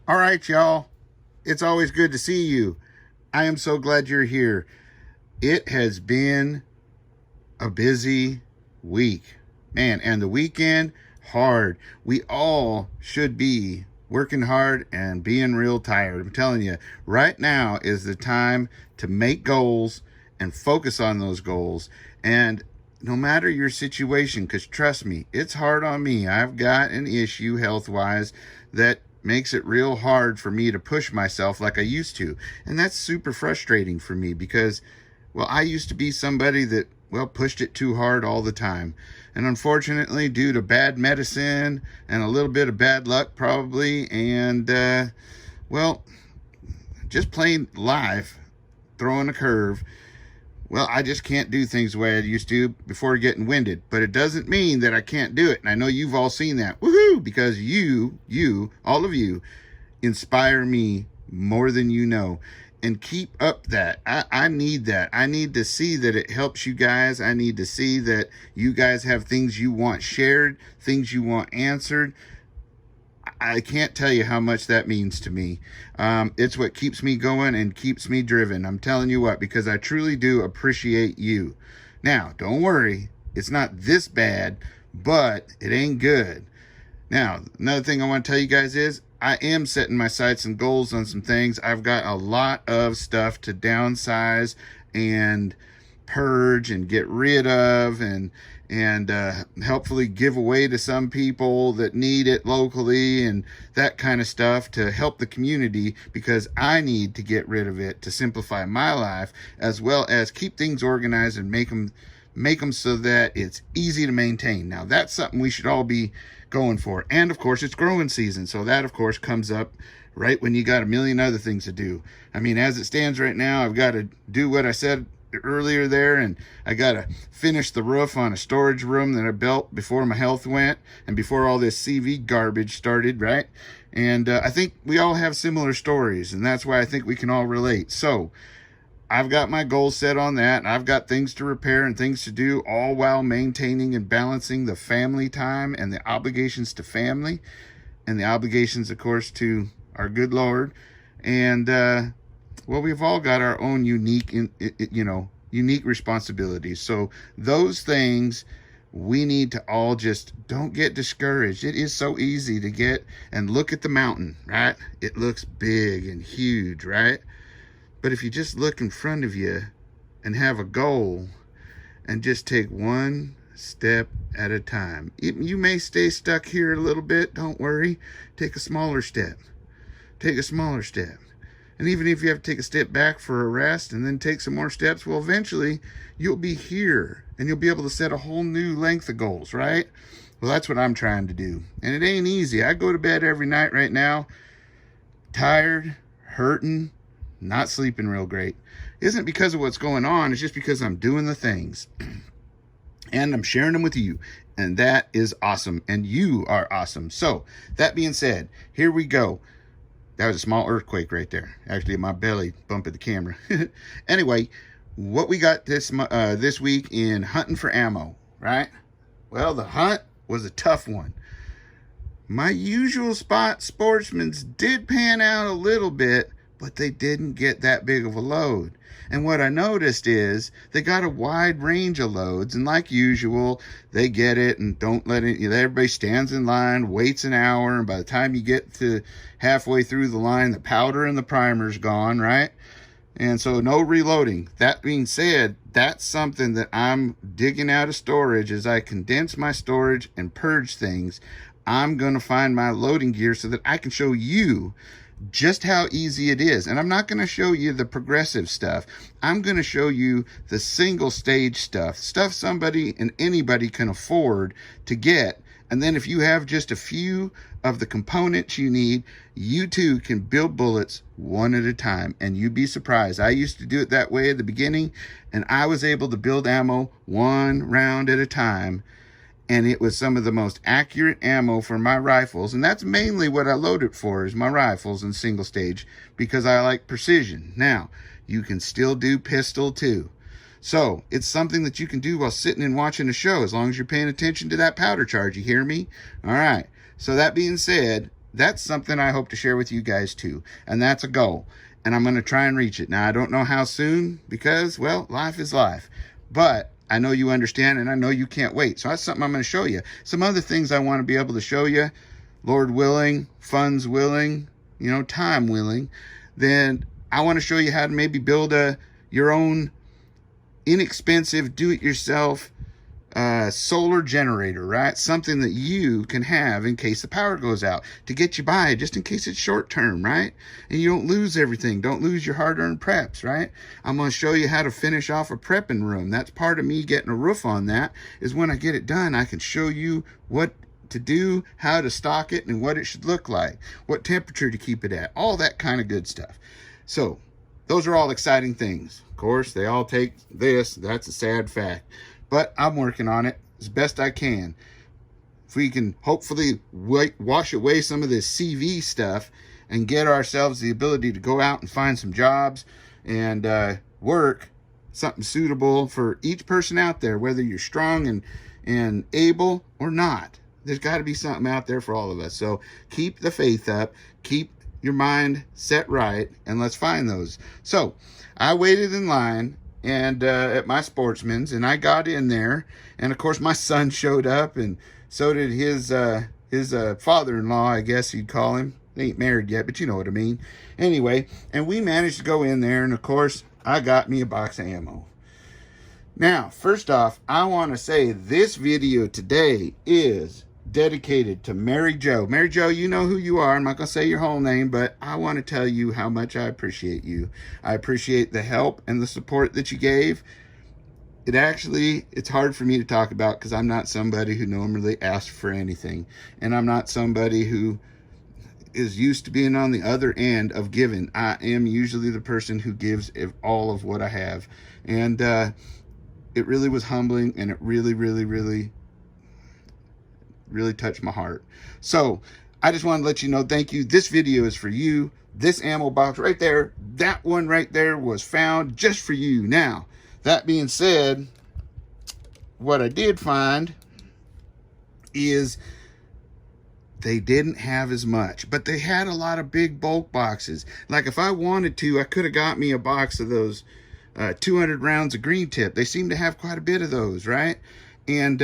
All right, y'all. It's always good to see you. I am so glad you're here. It has been a busy week, man, and the weekend hard. We all should be working hard and being real tired. I'm telling you, right now is the time to make goals and focus on those goals. And no matter your situation, because trust me, it's hard on me. I've got an issue health-wise that makes it real hard for me to push myself like I used to. And that's super frustrating for me because, well, I used to be somebody that, well, pushed it too hard all the time. And unfortunately, due to bad medicine and a little bit of bad luck probably, and, well, just plain life, throwing a curve, well, I just can't do things the way I used to before getting winded. But it doesn't mean that I can't do it. And I know you've all seen that. Woohoo! Because you, all of you, inspire me more than you know. And keep up that. I need that. I need to see that it helps you guys. I need to see that you guys have things you want shared, things you want answered. I can't tell you how much that means to me. It's what keeps me going and keeps me driven. I'm telling you what, because I truly do appreciate you. Now, don't worry. It's not this bad, but it ain't good. Now, another thing I want to tell you guys is I am setting my sights and goals on some things. I've got a lot of stuff to downsize and purge and get rid of and hopefully give away to some people that need it locally and that kind of stuff to help the community, because I need to get rid of it to simplify my life, as well as keep things organized and make them so that it's easy to maintain. Now, that's something we should all be going for. And of course, it's growing season, so that of course comes up right when you got a million other things to do. I mean, as it stands right now, I've got to do what I said earlier there, and I gotta finish the roof on a storage room that I built before my health went and before all this CV garbage started, right? And I think we all have similar stories, and that's why I think we can all relate. So I've got my goals set on that, and I've got things to repair and things to do, all while maintaining and balancing the family time and the obligations to family and the obligations, of course, to our good Lord. And well, we've all got our own unique responsibilities. So those things, we need to all just don't get discouraged. It is so easy to get and look at the mountain, right? It looks big and huge, right? But if you just look in front of you and have a goal and just take one step at a time. You may stay stuck here a little bit. Don't worry. Take a smaller step. Take a smaller step. And even if you have to take a step back for a rest and then take some more steps, well, eventually you'll be here and you'll be able to set a whole new length of goals, right? Well, that's what I'm trying to do. And it ain't easy. I go to bed every night right now, tired, hurting, not sleeping real great. It isn't because of what's going on. It's just because I'm doing the things and I'm sharing them with you. And that is awesome. And you are awesome. So that being said, here we go. That was a small earthquake right there. Actually, my belly bumping the camera. Anyway, what we got this week in hunting for ammo, right? Well, the hunt was a tough one. My usual spot sportsmen's did pan out a little bit, but they didn't get that big of a load. And what I noticed is they got a wide range of loads, and like usual, they get it and don't let it, everybody stands in line, waits an hour, and by the time you get to halfway through the line, the powder and the primer's gone, right? And so no reloading. That being said, that's something that I'm digging out of storage. As I condense my storage and purge things, I'm going to find my loading gear so that I can show you just how easy it is. And I'm not going to show you the progressive stuff. I'm going to show you the single stage stuff somebody and anybody can afford to get. And then if you have just a few of the components you need, you too can build bullets one at a time. And you'd be surprised. I used to do it that way at the beginning, and I was able to build ammo one round at a time. And it was some of the most accurate ammo for my rifles. And that's mainly what I load it for, is my rifles and single stage, because I like precision. Now, you can still do pistol too. So it's something that you can do while sitting and watching a show, as long as you're paying attention to that powder charge. You hear me? All right. So that being said, that's something I hope to share with you guys too. And that's a goal. And I'm going to try and reach it. Now, I don't know how soon because, well, life is life. But I know you understand and I know you can't wait. So that's something I'm going to show you. Some other things I want to be able to show you, Lord willing, funds willing, time willing. Then I want to show you how to maybe build your own inexpensive, do-it-yourself solar generator, right? Something that you can have in case the power goes out to get you by, just in case it's short term, right? And you don't lose everything. Don't lose your hard-earned preps, right? I'm going to show you how to finish off a prepping room. That's part of me getting a roof on that, is when I get it done, I can show you what to do, how to stock it, and what it should look like, what temperature to keep it at, all that kind of good stuff. So those are all exciting things. Of course, they all take this. That's a sad fact. But I'm working on it as best I can. If we can hopefully wash away some of this CV stuff and get ourselves the ability to go out and find some jobs and work something suitable for each person out there, whether you're strong and able or not. There's got to be something out there for all of us. So keep the faith up, keep your mind set right, and let's find those. So I waited in line and at my Sportsman's, and I got in there, and of course my son showed up, and so did his father-in-law, I guess you'd call him. They ain't married yet, but you know what I mean. Anyway, and we managed to go in there, and of course I got me a box of ammo. Now, first off, I want to say this video today is dedicated to Mary Jo. Mary Jo, you know who you are. I'm not going to say your whole name, but I want to tell you how much I appreciate you. I appreciate the help and the support that you gave. It's hard for me to talk about because I'm not somebody who normally asks for anything. And I'm not somebody who is used to being on the other end of giving. I am usually the person who gives all of what I have. And it really was humbling, and it really, really, really touched my heart. So I just want to let you know, thank you. This video is for you. This ammo box right there, that one right there was found just for you. Now, that being said, what I did find is they didn't have as much, but they had a lot of big bulk boxes. Like if I wanted to, I could have got me a box of those 200 rounds of green tip. They seem to have quite a bit of those, right? And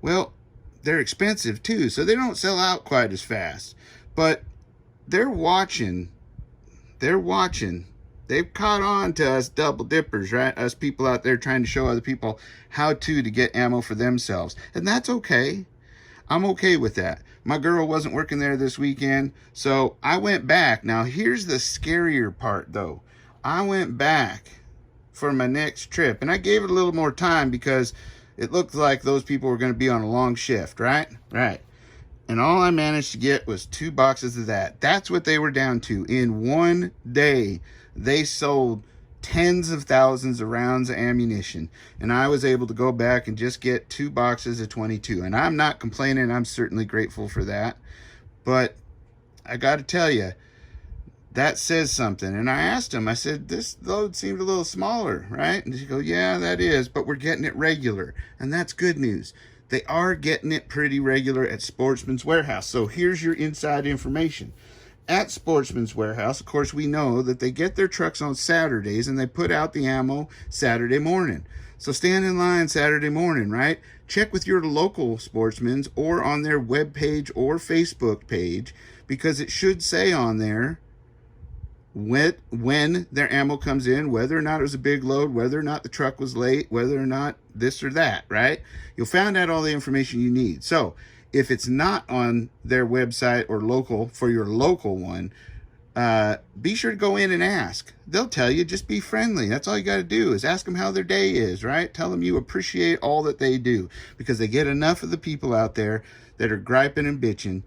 well, they're expensive too, so they don't sell out quite as fast. But they're watching. They've caught on to us double dippers, right? Us people out there trying to show other people how to get ammo for themselves. And that's okay. I'm okay with that. My girl wasn't working there this weekend, so I went back. Now, here's the scarier part, though. I went back for my next trip, and I gave it a little more time because it looked like those people were going to be on a long shift, right? Right. And all I managed to get was 2 boxes of that. That's what they were down to. In one day, they sold tens of thousands of rounds of ammunition. And I was able to go back and just get 2 boxes of 22. And I'm not complaining. I'm certainly grateful for that. But I got to tell you, that says something. And I asked him, I said, this load seemed a little smaller, right? And he goes, yeah, that is, but we're getting it regular. And that's good news. They are getting it pretty regular at Sportsman's Warehouse. So here's your inside information. At Sportsman's Warehouse, of course, we know that they get their trucks on Saturdays and they put out the ammo Saturday morning. So stand in line Saturday morning, right? Check with your local Sportsman's or on their webpage or Facebook page, because it should say on there when their ammo comes in, whether or not it was a big load, whether or not the truck was late, whether or not this or that, right? You'll find out all the information you need. So if it's not on their website or local for your local one, be sure to go in and ask. They'll tell you. Just be friendly. That's all you got to do, is ask them how their day is, right? Tell them you appreciate all that they do, because they get enough of the people out there that are griping and bitching,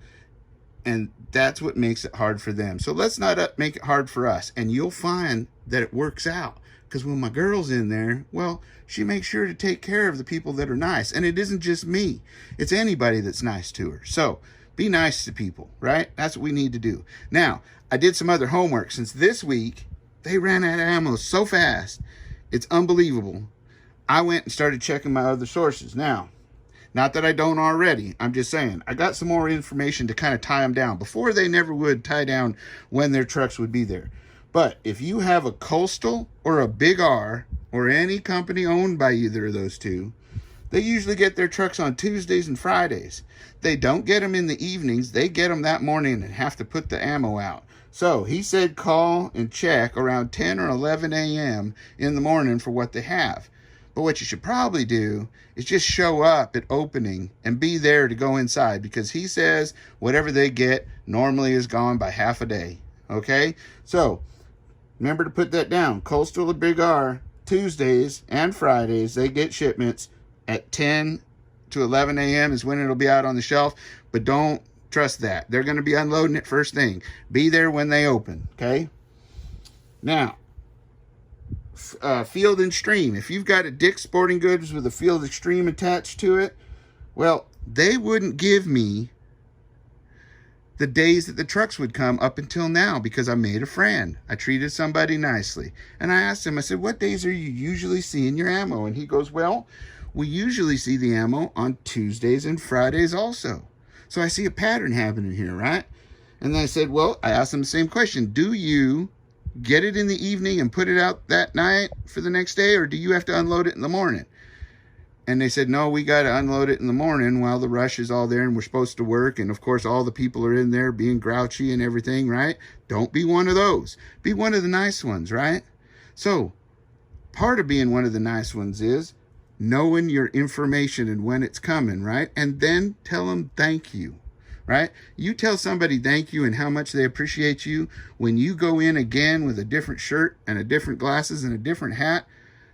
and that's what makes it hard for them. So let's not make it hard for us. And you'll find that it works out. Because when my girl's in there, well, she makes sure to take care of the people that are nice. And it isn't just me. It's anybody that's nice to her. So be nice to people, right? That's what we need to do. Now, I did some other homework. Since this week, they ran out of ammo so fast. It's unbelievable. I went and started checking my other sources. Now, Not that I don't already. I'm just saying, I got some more information to kind of tie them down. Before, they never would tie down when their trucks would be there. But if you have a Coastal or a Big R or any company owned by either of those two, they usually get their trucks on Tuesdays and Fridays. They don't get them in the evenings. They get them that morning and have to put the ammo out. So he said call and check around 10 or 11 a.m. in the morning for what they have. But what you should probably do is just show up at opening and be there to go inside, because he says whatever they get normally is gone by half a day. Okay? So remember to put that down. Coastal or Big R, Tuesdays and Fridays, they get shipments at 10 to 11 a.m. is when it'll be out on the shelf. But don't trust that. They're going to be unloading it first thing. Be there when they open. Okay? Now, Field and Stream. If you've got a Dick's Sporting Goods with a Field and Stream attached to it, well, they wouldn't give me the days that the trucks would come up until now, because I made a friend. I treated somebody nicely. And I asked him, I said, what days are you usually seeing your ammo? And he goes, well, we usually see the ammo on Tuesdays and Fridays also. So I see a pattern happening here, right? And then I said, well, I asked him the same question. Do you get it in the evening and put it out that night for the next day, or do you have to unload it in the morning? And they said, no, we got to unload it in the morning while the rush is all there and we're supposed to work. And of course, all the people are in there being grouchy and everything, right? Don't be one of those. Be one of the nice ones, right? So part of being one of the nice ones is knowing your information and when it's coming, right? And then tell them thank you, right? You tell somebody thank you and how much they appreciate you when you go in again with a different shirt and a different glasses and a different hat.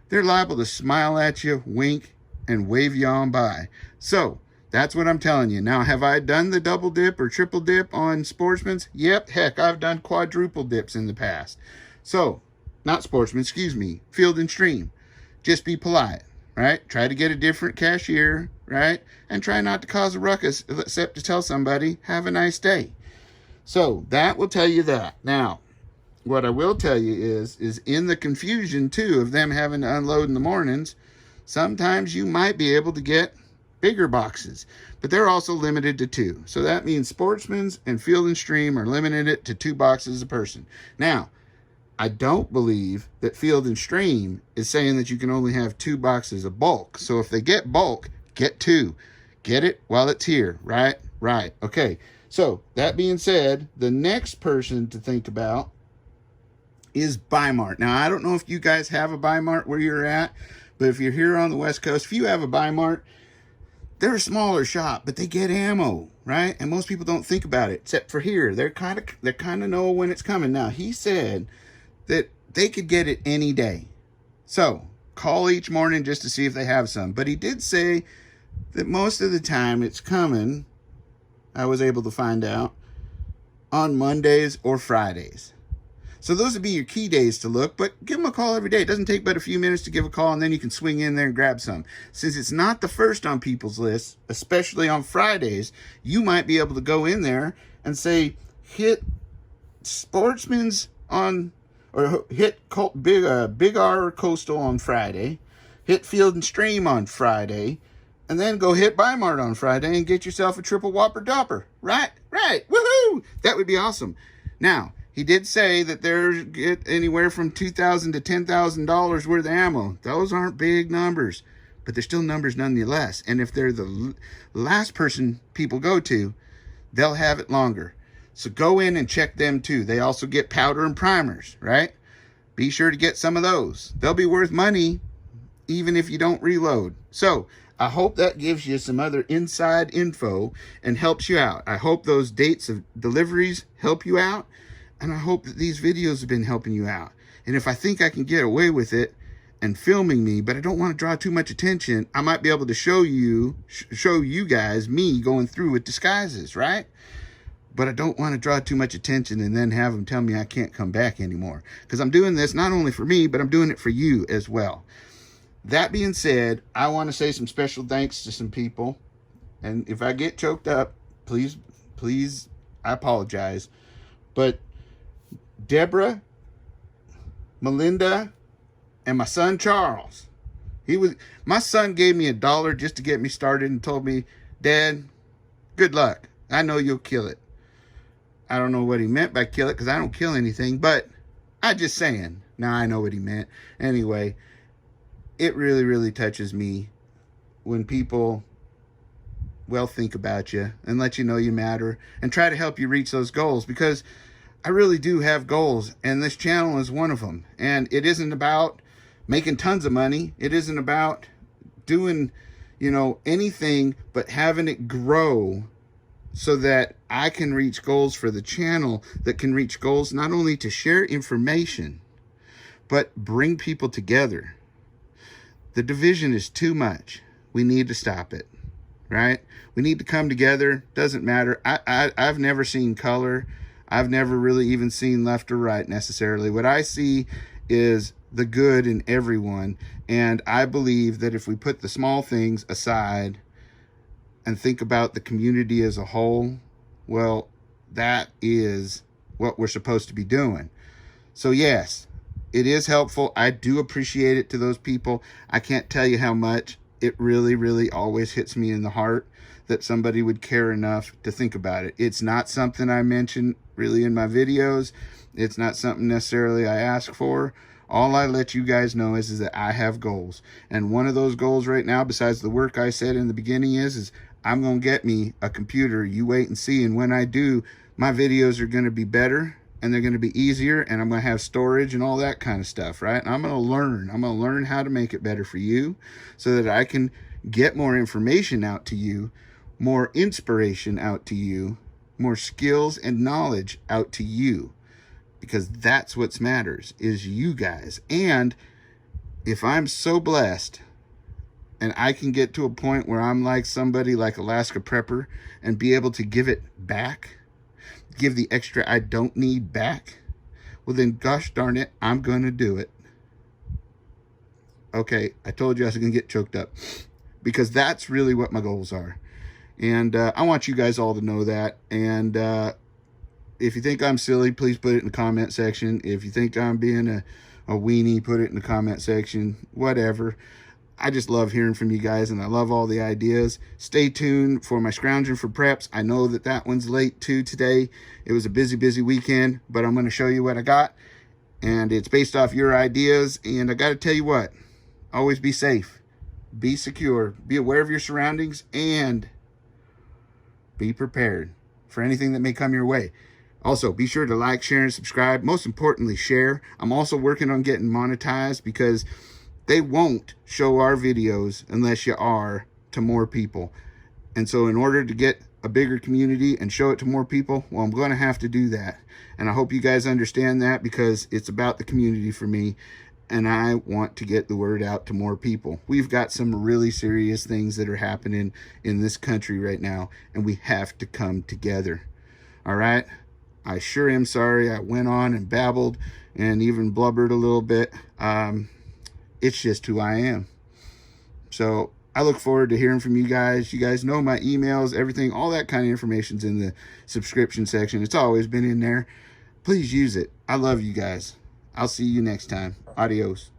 They're liable to smile at you, wink, and wave you on by. So that's what I'm telling you. Now, have I done the double dip or triple dip on Sportsman's? Yep. Heck, I've done quadruple dips in the past. So, not Sportsman, excuse me, Field and Stream. Just be polite, right? Try to get a different cashier, right? And try not to cause a ruckus, except to tell somebody, have a nice day. So that will tell you that. Now, what I will tell you is in the confusion too of them having to unload in the mornings, sometimes you might be able to get bigger boxes, but they're also limited to 2. So that means Sportsman's and Field and Stream are limited to 2 boxes a person. Now, I don't believe that Field and Stream is saying that you can only have 2 boxes of bulk. So if they get bulk, get 2. Get it while it's here, right? Right. Okay. So that being said, the next person to think about is Bi-Mart. Now, I don't know if you guys have a Bi-Mart where you're at, but if you're here on the West Coast, if you have a Bi-Mart, they're a smaller shop, but they get ammo, right? And most people don't think about it, except for here. They kind of know when it's coming. Now, he said that they could get it any day. So call each morning just to see if they have some. But he did say that most of the time it's coming, I was able to find out, on Mondays or Fridays. So those would be your key days to look, but give them a call every day. It doesn't take but a few minutes to give a call, and then you can swing in there and grab some. Since it's not the first on people's list, especially on Fridays, you might be able to go in there and say, hit Sportsman's on, or hit Big R or Coastal on Friday, hit Field and Stream on Friday, and then go hit Bi-Mart on Friday and get yourself a triple whopper dopper. Right? Right. Woohoo! That would be awesome. Now, he did say that there's anywhere from $2,000 to $10,000 worth of ammo. Those aren't big numbers, but they're still numbers nonetheless. And if they're the last person people go to, they'll have it longer. So go in and check them too. They also get powder and primers, right? Be sure to get some of those. They'll be worth money even if you don't reload. So I hope that gives you some other inside info and helps you out. I hope those dates of deliveries help you out. And I hope that these videos have been helping you out. And if I think I can get away with it and filming me, but I don't want to draw too much attention, I might be able to show you guys me going through with disguises, right? But I don't want to draw too much attention and then have them tell me I can't come back anymore. Because I'm doing this not only for me, but I'm doing it for you as well. That being said, I want to say some special thanks to some people. And if I get choked up, please, I apologize. But Deborah, Melinda, and my son Charles. My son gave me $1 just to get me started and told me, Dad, good luck. I know you'll kill it. I don't know what he meant by kill it, because I don't kill anything, but I just saying. Now I know what he meant. Anyway, it really, really touches me when people, well, think about you and let you know you matter and try to help you reach those goals, because I really do have goals, and this channel is one of them. And it isn't about making tons of money. It isn't about doing, anything but having it grow so that I can reach goals for the channel, that can reach goals not only to share information, but bring people together. The division is too much. We need to stop it, right? We need to come together. Doesn't matter. I've never seen color. I've never really even seen left or right necessarily. What I see is the good in everyone. And I believe that if we put the small things aside and think about the community as a whole, well, that is what we're supposed to be doing. So yes, it is helpful. I do appreciate it to those people. I can't tell you how much. It really, really always hits me in the heart that somebody would care enough to think about it. It's not something I mention really in my videos. It's not something necessarily I ask for. All I let you guys know is that I have goals. And one of those goals right now, besides the work I said in the beginning, is I'm going to get me a computer. You wait and see. And when I do, my videos are going to be better, and they're going to be easier, and I'm going to have storage and all that kind of stuff, right? And I'm going to learn. I'm going to learn how to make it better for you so that I can get more information out to you, more inspiration out to you, more skills and knowledge out to you, because that's what matters, is you guys. And if I'm so blessed and I can get to a point where I'm like somebody like Alaska Prepper and be able to give it back, give the extra I don't need back, well then gosh darn it, I'm going to do it. Okay, I told you I was going to get choked up, because that's really what my goals are. And I want you guys all to know that. And if you think I'm silly, please put it in the comment section. If you think I'm being a weenie, put it in the comment section. Whatever. I just love hearing from you guys, and I love all the ideas. Stay tuned for my scrounging for preps. I know that one's late too today. It was a busy, busy weekend, but I'm going to show you what I got. And it's based off your ideas. And I got to tell you what, always be safe, be secure, be aware of your surroundings, and be prepared for anything that may come your way. Also, be sure to like, share, and subscribe. Most importantly, share. I'm also working on getting monetized, because they won't show our videos unless you are to more people. And so in order to get a bigger community and show it to more people, well, I'm going to have to do that. And I hope you guys understand that, because it's about the community for me, and I want to get the word out to more people. We've got some really serious things that are happening in this country right now, and we have to come together. All right? I sure am sorry I went on and babbled and even blubbered a little bit. It's just who I am. So I look forward to hearing from you guys. You guys know my emails, everything, all that kind of information's in the subscription section. It's always been in there. Please use it. I love you guys. I'll see you next time. Adios.